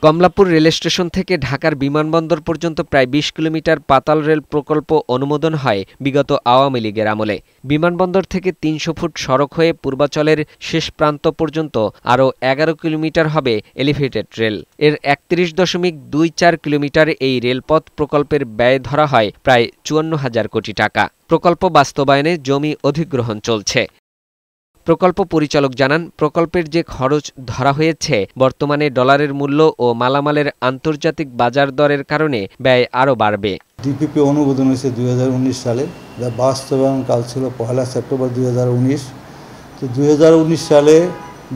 Kamalapur rail station থেকে ঢাকার বিমানবন্দর পর্যন্ত প্রায় ২০ কিলোমিটার পাতাল রেল প্রকল্প অনুমোদন হয় বিগত আওয়ামী লীগের আমলে। বিমানবন্দর থেকে ৩০০ ফুট সড়ক হয়ে পূর্বাচলের শেষ প্রান্ত পর্যন্ত আরও ১১ কিলোমিটার হবে এলিভেটেড রেল। এর ৩১.২৪ কিলোমিটার এই রেলপথ প্রকল্পের ব্যয় ধরা হয় প্রায় ৫৪,০০০ কোটি টাকা। প্রকল্প বাস্তবায়নে জমি অধিগ্রহণ চলছে। প্রকল্প পরিচালক জানান, প্রকল্পের যে খরচ ধরা হয়েছে বর্তমানে ডলারের মূল্য ও মালামালের আন্তর্জাতিক বাজার দরের কারণে ব্যয় আরও বাড়বে। ডিপিপি অনুমোদন হয়েছে ২০১৯ সালে, যা বাস্তবায়ন কাল ছিল ১ সেপ্টেম্বর ২০১৯। তো ২০১৯ সালে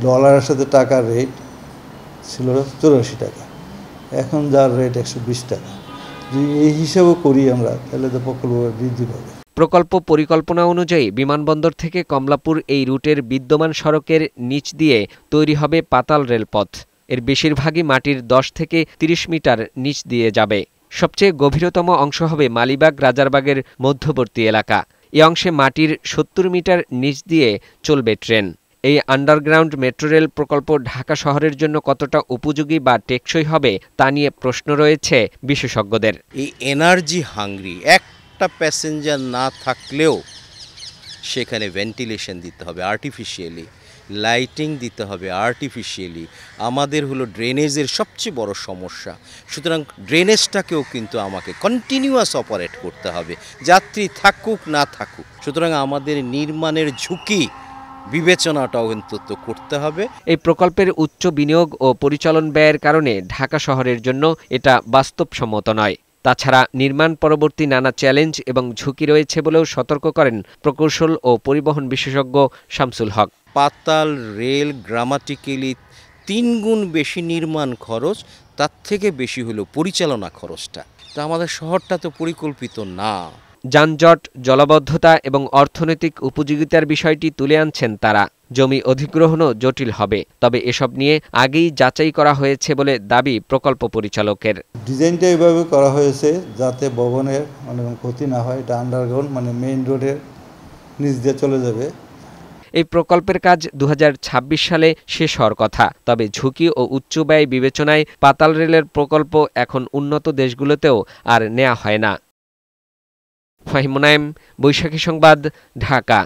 ডলারের সাথে টাকার রেট ছিল ৮৪ টাকা, এখন যার রেট ১২০ টাকা। যদি এই হিসাবও করি আমরা, তাহলে তো প্রকল্প বৃদ্ধি পাবে। প্রকল্প পরিকল্পনা অনুযায়ী বিমানবন্দর থেকে কমলাপুর এই রুটের বিদ্যমান সড়কের নিচ দিয়ে তৈরি হবে পাতাল রেলপথ। এর বেশিরভাগই মাটির ১০ থেকে ৩০ মিটার নিচ দিয়ে যাবে। সবচেয়ে গভীরতম অংশ হবে মালিবাগ রাজারবাগের মধ্যবর্তী এলাকা। এ অংশে মাটির ৭০ মিটার নিচ দিয়ে চলবে ট্রেন। এই আন্ডারগ্রাউন্ড মেট্রো রেল প্রকল্প ঢাকা শহরের জন্য কতটা উপযোগী বা টেকসই হবে তা নিয়ে প্রশ্ন রয়েছে বিশেষজ্ঞদের। এই এনার্জি হাংরি একটা প্যাসেঞ্জার না থাকলেও সেখানে ভেন্টিলেশন দিতে হবে আর্টিফিশিয়ালি, লাইটিং দিতে হবে আর্টিফিশিয়ালি। আমাদের হলো ড্রেনেজের সবচেয়ে বড় সমস্যা, সুতরাং ড্রেনেজটাকেও কিন্তু আমাকে কন্টিনিউয়াস অপারেট করতে হবে, যাত্রী থাকুক না থাকুক। সুতরাং আমাদের নির্মাণের ঝুঁকি বিবেচনাটাও অন্তত করতে হবে। এই প্রকল্পের উচ্চ বিনিয়োগ ও পরিচালন ব্যয়ের কারণে ঢাকা শহরের জন্য এটা বাস্তবসম্মত নয়। তাছাড়া নির্মাণ পরবর্তী নানা চ্যালেঞ্জ এবং ঝুঁকি রয়েছে বলেও সতর্ক করেন প্রকৌশল ও পরিবহন বিশেষজ্ঞ শামসুল হক। পাতাল রেল গ্রামাটিক্যালি ৩ গুণ বেশি নির্মাণ খরচ, তার থেকে বেশি হলো পরিচালনা খরচটা। তা আমাদের শহরটা তো পরিকল্পিত না। যানজট, জলাবদ্ধতা এবং অর্থনৈতিক উপযোগিতার বিষয়টি তুলে আনছেন তারা। জমি অধিগ্রহণও জটিল হবে, তবে এসব নিয়ে আগেই যাচাই করা হয়েছে বলে দাবি প্রকল্প পরিচালকের। ডিজাইনটা এভাবে করা হয়েছে যাতে ভবনের ক্ষতি না হয়। এটা আন্ডারগ্রাউন্ড, মেইন রোডের নিচ দিয়ে চলে যাবে। এই প্রকল্পের কাজ ২০২৬ সালে শেষ হওয়ার কথা। তবে ঝুঁকি ও উচ্চ ব্যয় বিবেচনায় পাতাল রেলের প্রকল্প এখন উন্নত দেশগুলোতেও আর নেওয়া হয় না। ফাহিম মুনায়েম, বৈশাখী সংবাদ, ঢাকা।